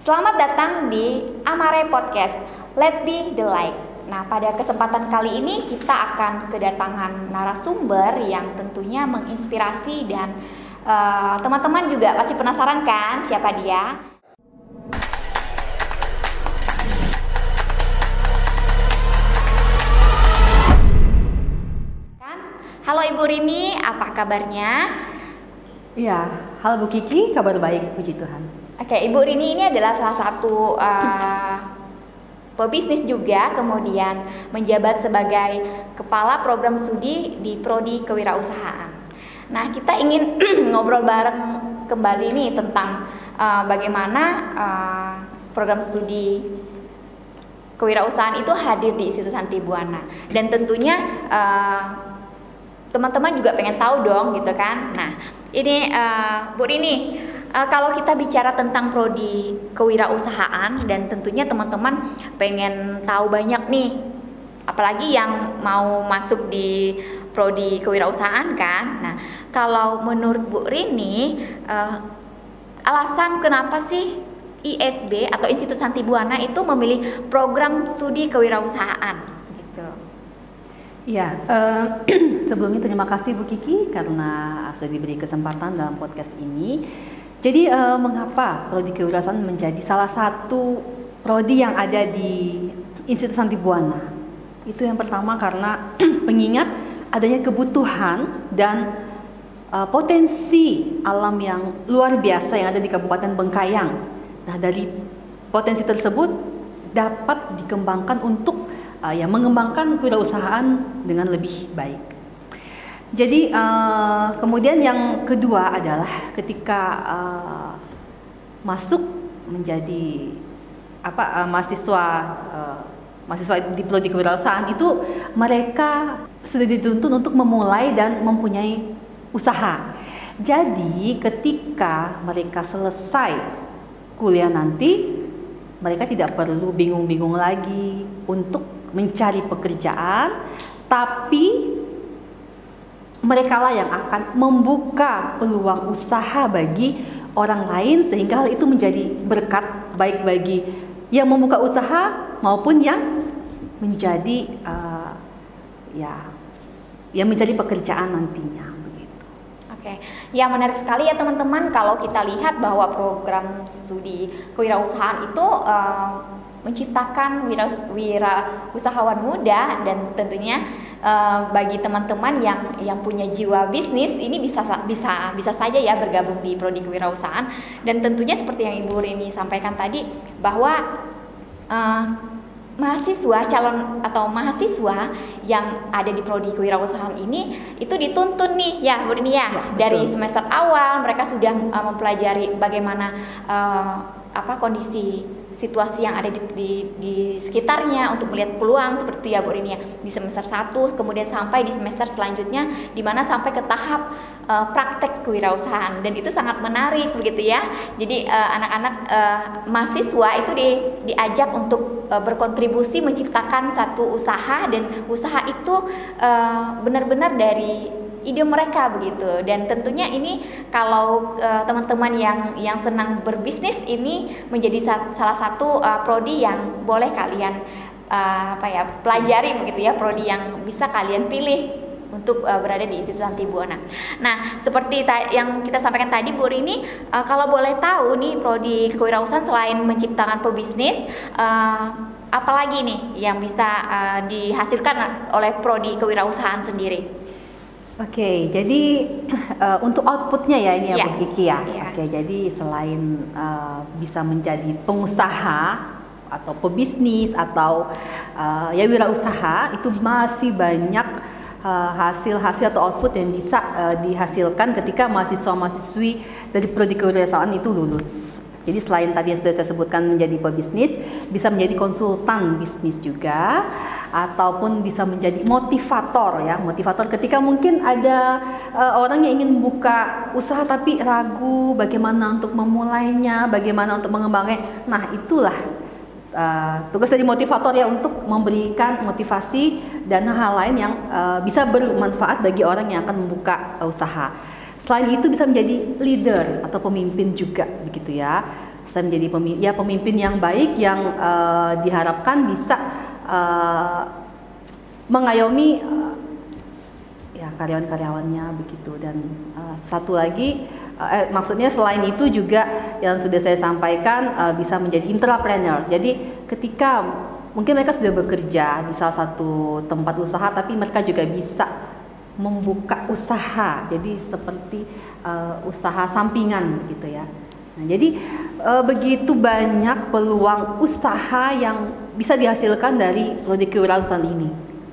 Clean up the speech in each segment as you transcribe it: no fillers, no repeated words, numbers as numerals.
Selamat datang di Amare Podcast. Let's be the light. Nah, pada kesempatan kali ini kita akan kedatangan narasumber yang tentunya menginspirasi dan teman-teman juga pasti penasaran kan siapa dia? Halo Ibu Rini, apa kabarnya? Iya, halo Bu Kiki, kabar baik, puji Tuhan. Oke, Ibu Rini ini adalah salah satu pebisnis juga, kemudian menjabat sebagai Kepala Program Studi di Prodi Kewirausahaan. Nah, kita ingin ngobrol bareng kembali nih tentang bagaimana program studi kewirausahaan itu hadir di Institut Santi Buana. Dan tentunya teman-teman juga pengen tahu dong gitu kan. Nah, ini Bu Rini, kalau kita bicara tentang prodi kewirausahaan dan tentunya teman-teman pengen tahu banyak nih, apalagi yang mau masuk di prodi kewirausahaan kan. Nah, kalau menurut Bu Rini, alasan kenapa sih ISB atau Institut Santi Buana itu memilih program studi kewirausahaan gitu? Ya, sebelumnya terima kasih Bu Kiki karena sudah diberi kesempatan dalam podcast ini. Jadi mengapa prodi kewirausahaan menjadi salah satu prodi yang ada di Institut Santi Buana? Itu yang pertama karena mengingat adanya kebutuhan dan potensi alam yang luar biasa yang ada di Kabupaten Bengkayang. Nah, dari potensi tersebut dapat dikembangkan untuk mengembangkan kewirausahaan dengan lebih baik. Jadi kemudian yang kedua adalah ketika masuk menjadi mahasiswa di prodi kewirausahaan itu mereka sudah dituntut untuk memulai dan mempunyai usaha. Jadi ketika mereka selesai kuliah nanti, mereka tidak perlu bingung-bingung lagi untuk mencari pekerjaan, tapi mereka lah yang akan membuka peluang usaha bagi orang lain sehingga hal itu menjadi berkat baik bagi yang membuka usaha maupun yang menjadi yang menjadi pekerjaan nantinya begitu. Oke, ya menarik sekali ya teman-teman kalau kita lihat bahwa program studi kewirausahaan itu menciptakan usahawan muda dan tentunya bagi teman-teman yang punya jiwa bisnis ini bisa saja ya bergabung di prodi kewirausahaan. Dan tentunya seperti yang Ibu Rini sampaikan tadi bahwa calon mahasiswa yang ada di prodi kewirausahaan ini itu dituntun nih ya Bu Rini ya, dari semester awal mereka sudah mempelajari bagaimana kondisi situasi yang ada di sekitarnya untuk melihat peluang seperti ya Bu Rini ya, di semester 1 kemudian sampai di semester selanjutnya di mana sampai ke tahap praktek kewirausahaan, dan itu sangat menarik begitu ya. Jadi anak-anak mahasiswa itu diajak untuk berkontribusi menciptakan satu usaha, dan usaha itu benar-benar dari ide mereka begitu. Dan tentunya ini kalau teman-teman yang senang berbisnis ini menjadi salah satu prodi yang boleh kalian pelajari begitu ya, prodi yang bisa kalian pilih untuk berada di Institut Santi Buana. Nah, seperti yang kita sampaikan tadi Bu Rini, kalau boleh tahu nih prodi kewirausahaan selain menciptakan pebisnis, apalagi nih yang bisa dihasilkan oleh prodi kewirausahaan sendiri? Oke, jadi untuk outputnya ya ini ya Bu Kiki ya. Yeah. Oke, jadi selain bisa menjadi pengusaha atau pebisnis atau wirausaha, itu masih banyak hasil-hasil atau output yang bisa dihasilkan ketika mahasiswa-mahasiswi dari prodi kewirausahaan itu lulus. Jadi selain tadi yang sudah saya sebutkan menjadi pebisnis, bisa menjadi konsultan bisnis juga, ataupun bisa menjadi motivator ya. Motivator ketika mungkin ada orang yang ingin membuka usaha tapi ragu bagaimana untuk memulainya, bagaimana untuk mengembangnya. Nah, itulah tugas dari motivator ya, untuk memberikan motivasi dan hal lain yang bisa bermanfaat bagi orang yang akan membuka usaha. Selain itu bisa menjadi leader atau pemimpin juga begitu ya. Saya menjadi pemimpin yang baik yang diharapkan bisa mengayomi ya karyawan-karyawannya begitu. Dan satu lagi maksudnya selain itu juga yang sudah saya sampaikan bisa menjadi intrapreneur. Jadi ketika mungkin mereka sudah bekerja di salah satu tempat usaha, tapi mereka juga bisa membuka usaha, jadi seperti usaha sampingan gitu ya. Nah, jadi begitu banyak peluang usaha yang bisa dihasilkan dari prodi kewirausahaan ini.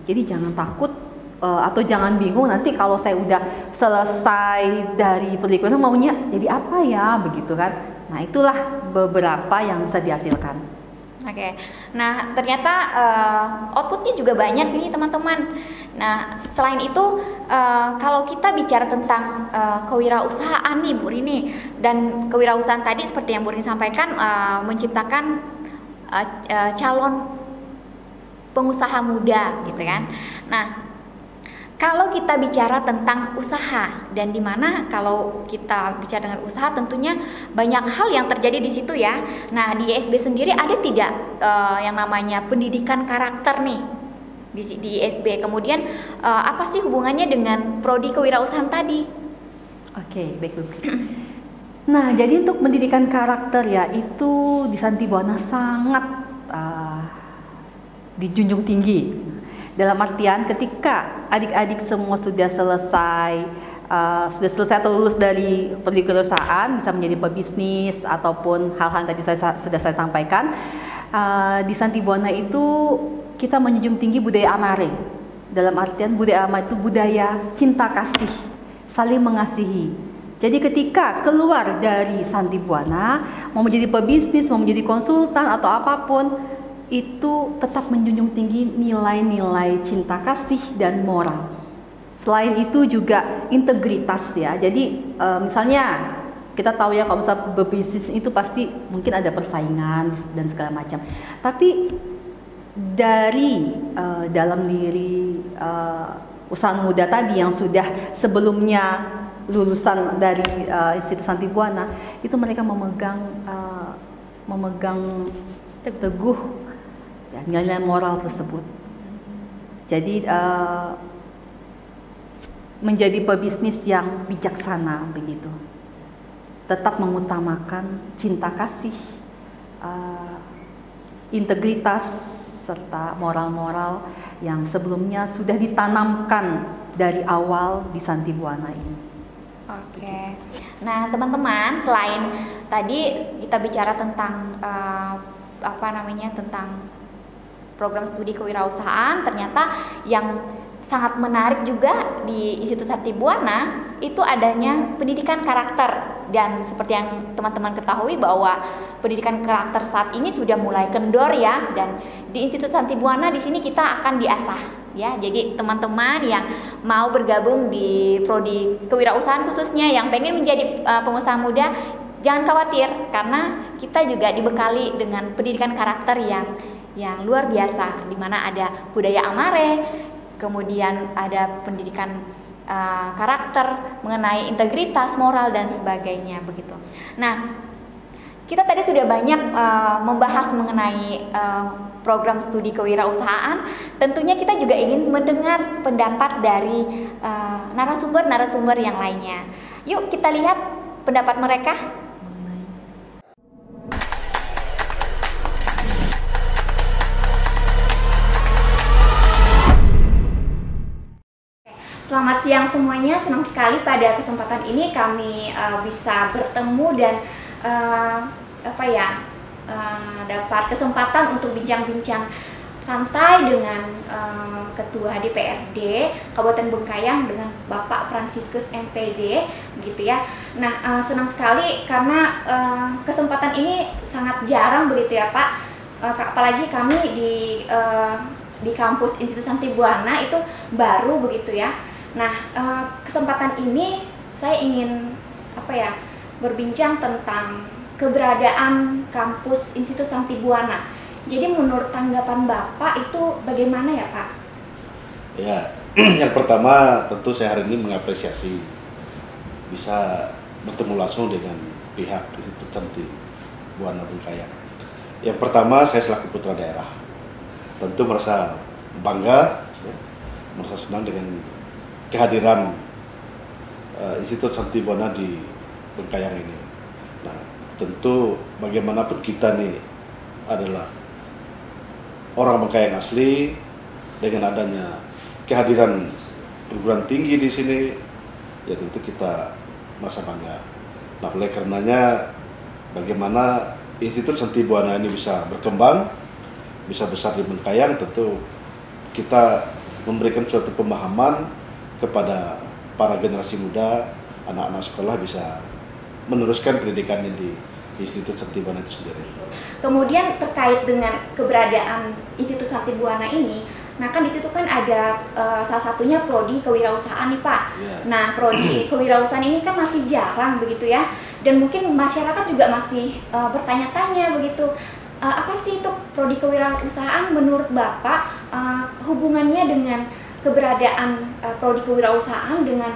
Jadi jangan takut atau jangan bingung nanti kalau saya udah selesai dari prodi kewirausahaan maunya jadi apa ya begitu kan. Nah, itulah beberapa yang bisa dihasilkan. Oke. Nah, ternyata outputnya juga banyak nih teman-teman. Nah, selain itu kalau kita bicara tentang kewirausahaan nih Bu Rini, dan kewirausahaan tadi seperti yang Bu Rini sampaikan menciptakan calon pengusaha muda gitu kan. Nah, kalau kita bicara tentang usaha, dan di mana kalau kita bicara dengan usaha tentunya banyak hal yang terjadi di situ ya. Nah, di ISB sendiri ada tidak yang namanya pendidikan karakter nih di ISB? Kemudian apa sih hubungannya dengan prodi kewirausahaan tadi? Oke, baik. Nah, jadi untuk pendidikan karakter ya itu di Santi Buana sangat dijunjung tinggi. Dalam artian ketika adik-adik semua sudah selesai atau lulus dari prodi kewirausahaan, bisa menjadi pebisnis ataupun hal-hal yang tadi sudah saya sampaikan, di Santi Buana itu kita menjunjung tinggi budaya amare. Dalam artian budaya amare itu budaya cinta kasih, saling mengasihi. Jadi ketika keluar dari Santi Buana, mau menjadi pebisnis, mau menjadi konsultan atau apapun, itu tetap menjunjung tinggi nilai-nilai cinta kasih dan moral. Selain itu juga integritas ya. Jadi misalnya kita tahu ya kalau misalnya berbisnis itu pasti mungkin ada persaingan dan segala macam. Tapi dari dalam diri usaha muda tadi yang sudah sebelumnya lulusan dari Institut Santi Buana, itu mereka memegang teguh nilai moral tersebut. Jadi menjadi pebisnis yang bijaksana begitu. Tetap mengutamakan cinta kasih, integritas serta moral-moral yang sebelumnya sudah ditanamkan dari awal di Santi Buana ini. Oke. Nah, teman-teman, selain tadi kita bicara tentang tentang program studi kewirausahaan, ternyata yang sangat menarik juga di Institut Santi Buana itu adanya pendidikan karakter. Dan seperti yang teman-teman ketahui bahwa pendidikan karakter saat ini sudah mulai kendor ya, dan di Institut Santi Buana di sini kita akan diasah ya. Jadi teman-teman yang mau bergabung di prodi kewirausahaan khususnya yang pengen menjadi pengusaha muda, jangan khawatir karena kita juga dibekali dengan pendidikan karakter yang luar biasa, di mana ada budaya amare, kemudian ada pendidikan karakter mengenai integritas, moral dan sebagainya begitu. Nah, kita tadi sudah banyak membahas mengenai program studi kewirausahaan. Tentunya kita juga ingin mendengar pendapat dari narasumber-narasumber yang lainnya. Yuk kita lihat pendapat mereka. Selamat siang semuanya, senang sekali pada kesempatan ini kami bisa bertemu dan dapat kesempatan untuk bincang-bincang santai dengan Ketua DPRD Kabupaten Bengkayang dengan Bapak Fransiskus MPD, begitu ya. Nah, senang sekali karena kesempatan ini sangat jarang begitu ya Pak, apalagi kami di kampus Institut Santi Buana itu baru begitu ya. Nah, kesempatan ini saya ingin berbincang tentang keberadaan kampus Institut Santi Buana. Jadi menurut tanggapan Bapak itu bagaimana ya Pak? Ya, yang pertama tentu saya hari ini mengapresiasi bisa bertemu langsung dengan pihak Institut Santi Buana Bengkayang. Yang pertama, saya selaku putra daerah tentu merasa bangga, ya, merasa senang dengan kehadiran Institut Santi Buana di Bengkayang ini. Nah, tentu bagaimanapun kita nih adalah orang Bengkayang asli, dengan adanya kehadiran perguruan tinggi di sini, ya tentu kita merasa bangga. Nah, oleh karenanya bagaimana Institut Santi Buana ini bisa berkembang, bisa besar di Bengkayang, tentu kita memberikan suatu pemahaman kepada para generasi muda, anak-anak sekolah bisa meneruskan pendidikannya di Institut Santi Buana itu sendiri. Kemudian terkait dengan keberadaan Institut Santi Buana ini, nah kan di situ kan ada salah satunya prodi kewirausahaan nih Pak. Yeah. Nah, prodi kewirausahaan ini kan masih jarang begitu ya, dan mungkin masyarakat juga masih bertanya-tanya begitu. Apa sih itu prodi kewirausahaan menurut Bapak, hubungannya dengan keberadaan prodi kewirausahaan dengan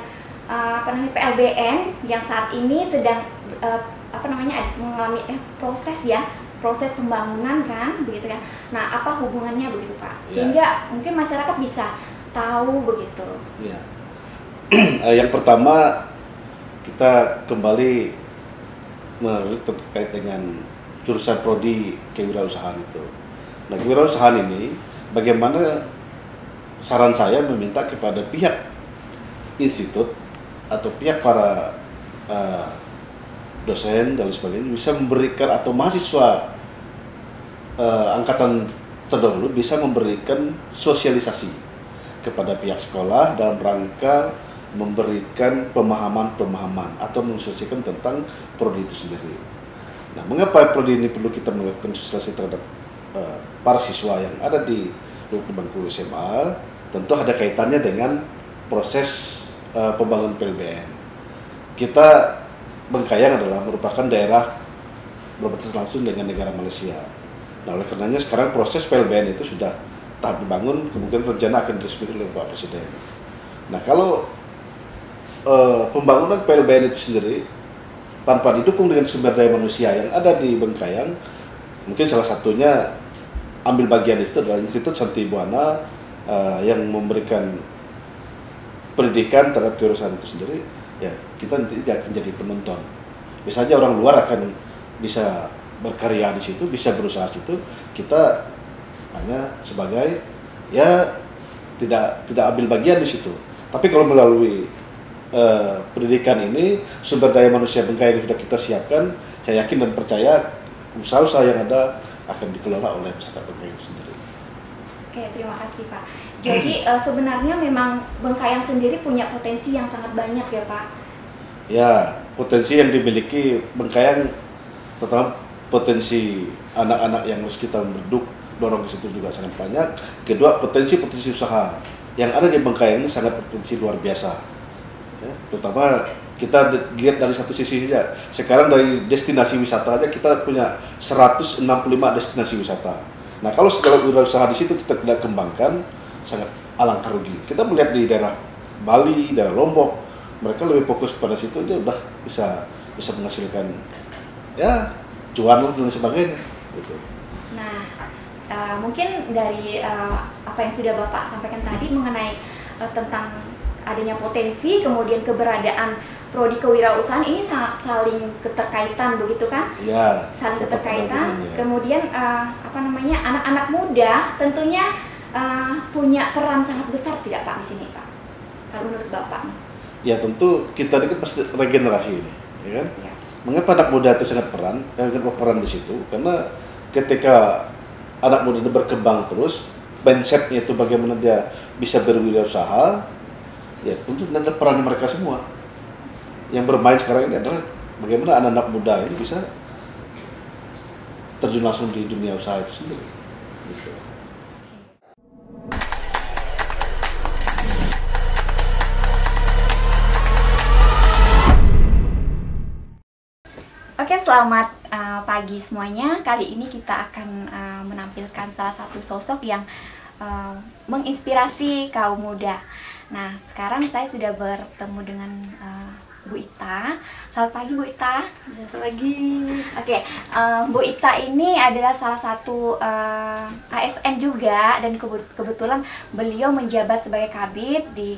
PLBN yang saat ini sedang mengalami proses pembangunan kan begitu ya. Nah, apa hubungannya begitu Pak? Sehingga mungkin masyarakat bisa tahu begitu. Ya. Yang pertama, kita kembali terkait dengan jurusan prodi kewirausahaan itu. Nah, kewirausahaan ini bagaimana saran saya meminta kepada pihak institut atau pihak para dosen dan sebagainya bisa memberikan, atau mahasiswa angkatan terdahulu bisa memberikan sosialisasi kepada pihak sekolah dalam rangka memberikan pemahaman atau mensosialisasikan tentang prodi itu sendiri. Nah, mengapa prodi ini perlu kita melakukan sosialisasi terhadap para siswa yang ada di bangku SMA? Tentu ada kaitannya dengan proses pembangunan PLBN. Kita Bengkayang adalah merupakan daerah berbatasan langsung dengan negara Malaysia. Nah, oleh karenanya sekarang proses PLBN itu sudah tahap dibangun, kemungkinan rencana akan diresmikan oleh Pak Presiden. Nah, kalau pembangunan PLBN itu sendiri tanpa didukung dengan sumber daya manusia yang ada di Bengkayang, mungkin salah satunya ambil bagian itu adalah Institut Santi Buana yang memberikan pendidikan terhadap kewirausahaan itu sendiri. Ya, kita nanti akan jadi penonton. Bisa saja orang luar akan bisa berkarya di situ, bisa berusaha di situ. Kita hanya sebagai ya tidak ambil bagian di situ. Tapi kalau melalui pendidikan ini, sumber daya manusia Bengkayang yang sudah kita siapkan, saya yakin dan percaya usaha-usaha yang ada akan dikelola oleh masyarakat Bengkayang itu sendiri. Oke, terima kasih Pak. Jadi sebenarnya memang Bengkayang sendiri punya potensi yang sangat banyak ya Pak? Ya, potensi yang dimiliki Bengkayang, terutama potensi anak-anak yang harus kita dorong ke situ juga sangat banyak. Kedua, potensi usaha yang ada di Bengkayang ini sangat potensi luar biasa. Ya, terutama kita lihat dari satu sisi saja. Sekarang dari destinasi wisata aja kita punya 165 destinasi wisata. Nah, kalau segala usaha di situ kita tidak kembangkan, sangat alangkah rugi. Kita melihat di daerah Bali, daerah Lombok, mereka lebih fokus pada situ aja udah bisa menghasilkan ya cuan dan sebagainya. Gitu. Nah, mungkin dari apa yang sudah Bapak sampaikan tadi mengenai tentang adanya potensi, kemudian keberadaan prodi kewirausahaan ini saling keterkaitan begitu kan? Ya. Saling keterkaitan. Ya. Kemudian anak-anak muda tentunya punya peran sangat besar tidak Pak di sini Pak? Kalau menurut Bapak? Ya tentu kita ini kan pasti regenerasi ini, ya kan? Ya. Mengapa anak muda itu sangat berperan di situ? Karena ketika anak muda itu berkembang terus, mindsetnya itu bagaimana dia bisa berwirausaha, ya tentu ada peran mereka semua. Yang bermain sekarang ini adalah bagaimana anak-anak muda ini bisa terjun langsung di dunia usaha itu sendiri. Gitu. Oke, selamat pagi semuanya. Kali ini kita akan menampilkan salah satu sosok yang menginspirasi kaum muda. Nah, sekarang saya sudah bertemu dengan Bu Ita. Selamat pagi Bu Ita. Selamat pagi. Oke, Bu Ita ini adalah salah satu ASN juga, dan kebetulan beliau menjabat sebagai Kabid di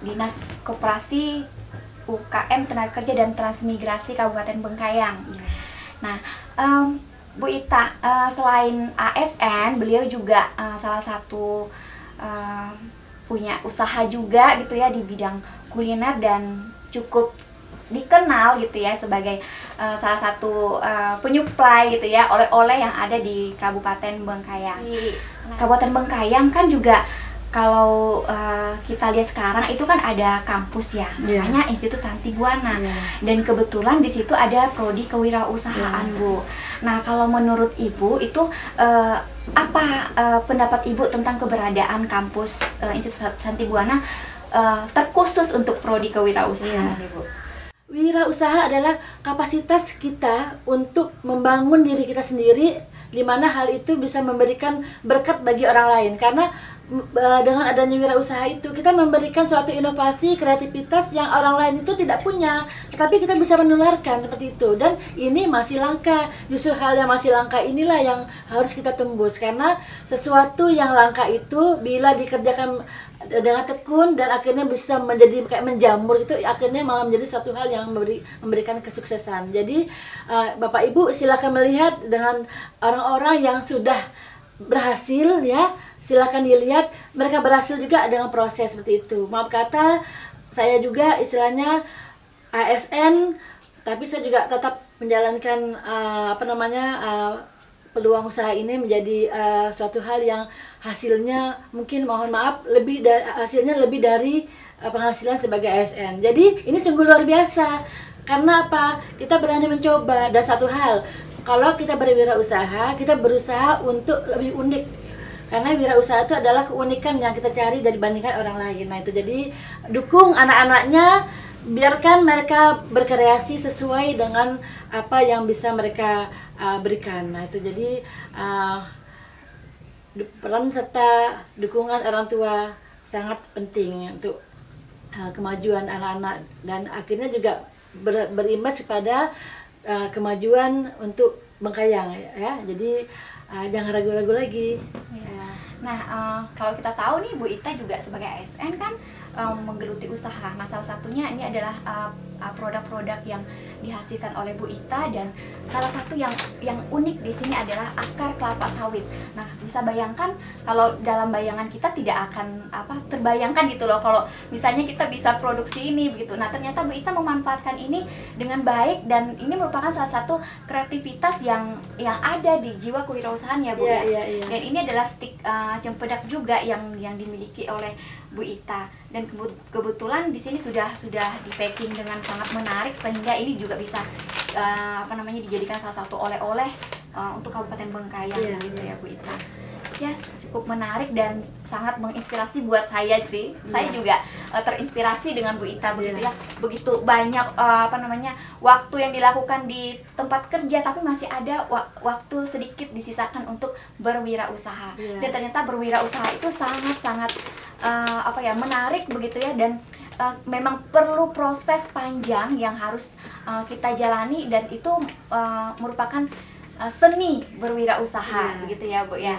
Dinas Koperasi UKM Tenaga Kerja dan Transmigrasi Kabupaten Bengkayang. Nah, Bu Ita, selain ASN, beliau juga salah satu punya usaha juga gitu ya di bidang kuliner, dan cukup dikenal gitu ya sebagai salah satu penyuplai gitu ya oleh-oleh yang ada di Kabupaten Bengkayang. Di Kabupaten Bengkayang kan juga kalau kita lihat sekarang itu kan ada kampus ya, namanya Institut Santi Buana, dan kebetulan di situ ada prodi kewirausahaan, Bu. Nah, kalau menurut Ibu itu apa pendapat Ibu tentang keberadaan kampus Institut Santi Buana terkhusus untuk prodi kewirausahaan, Ibu? Wirausaha adalah kapasitas kita untuk membangun diri kita sendiri, di mana hal itu bisa memberikan berkat bagi orang lain. Karena dengan adanya wirausaha itu kita memberikan suatu inovasi, kreativitas yang orang lain itu tidak punya, tetapi kita bisa menularkan seperti itu. Dan ini masih langka. Justru hal yang masih langka inilah yang harus kita tembus, karena sesuatu yang langka itu bila dikerjakan dengan tekun dan akhirnya bisa menjadi kayak menjamur itu, akhirnya malah menjadi suatu hal yang memberikan kesuksesan. Jadi Bapak Ibu silakan melihat dengan orang-orang yang sudah berhasil ya, silakan dilihat mereka berhasil juga dengan proses seperti itu. Maaf kata saya juga istilahnya ASN, tapi saya juga tetap menjalankan peluang usaha ini menjadi suatu hal yang hasilnya mungkin mohon maaf hasilnya lebih dari penghasilan sebagai ASN. Jadi ini sungguh luar biasa. Karena apa? Kita berani mencoba, dan satu hal, kalau kita berwirausaha, kita berusaha untuk lebih unik. Karena wirausaha itu adalah keunikan yang kita cari dibandingkan orang lain. Nah itu, jadi dukung anak-anaknya, biarkan mereka berkreasi sesuai dengan apa yang bisa mereka berikan. Nah itu, jadi peran serta dukungan orang tua sangat penting untuk kemajuan anak-anak, dan akhirnya juga berimbas kepada kemajuan untuk Bengkayang ya. Jadi jangan ragu-ragu lagi. Ya. Nah, kalau kita tahu nih Bu Ita juga sebagai ASN kan menggeluti usaha. Nah, salah satunya ini adalah produk-produk yang dihasilkan oleh Bu Ita, dan salah satu yang unik di sini adalah akar kelapa sawit. Nah, bisa bayangkan kalau dalam bayangan kita tidak akan terbayangkan gitu loh kalau misalnya kita bisa produksi ini begitu. Nah, ternyata Bu Ita memanfaatkan ini dengan baik, dan ini merupakan salah satu kreativitas yang ada di jiwa kewirausahaan ya Bu ya. Dan ini adalah stik cempedak juga yang dimiliki oleh Bu Ita, dan kebetulan di sini sudah di packing dengan sangat menarik, sehingga ini juga bisa dijadikan salah satu oleh-oleh untuk Kabupaten Bengkayang gitu ya Bu Ita. Ya, cukup menarik dan sangat menginspirasi buat saya sih. Saya juga terinspirasi dengan Bu Ita begitu ya. Begitu banyak waktu yang dilakukan di tempat kerja, tapi masih ada waktu sedikit disisakan untuk berwirausaha. Dan ternyata berwirausaha itu sangat menarik begitu ya, dan memang perlu proses panjang yang harus kita jalani, dan itu merupakan seni berwirausaha begitu ya Bu ya.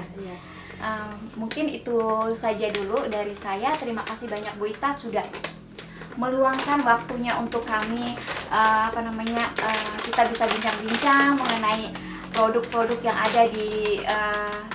Mungkin itu saja dulu dari saya. Terima kasih banyak Bu Ita sudah meluangkan waktunya untuk kami kita bisa bincang-bincang mengenai produk-produk yang ada di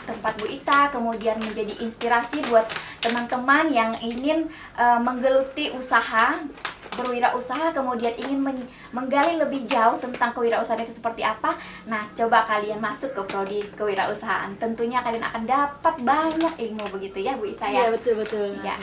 tempat Bu Ita, kemudian menjadi inspirasi buat teman-teman yang ingin menggeluti usaha, berwirausaha, kemudian ingin menggali lebih jauh tentang kewirausahaan itu seperti apa. Nah, coba kalian masuk ke prodi kewirausahaan. Tentunya kalian akan dapat banyak ilmu begitu ya Bu Ita ya. Iya, betul. Ya.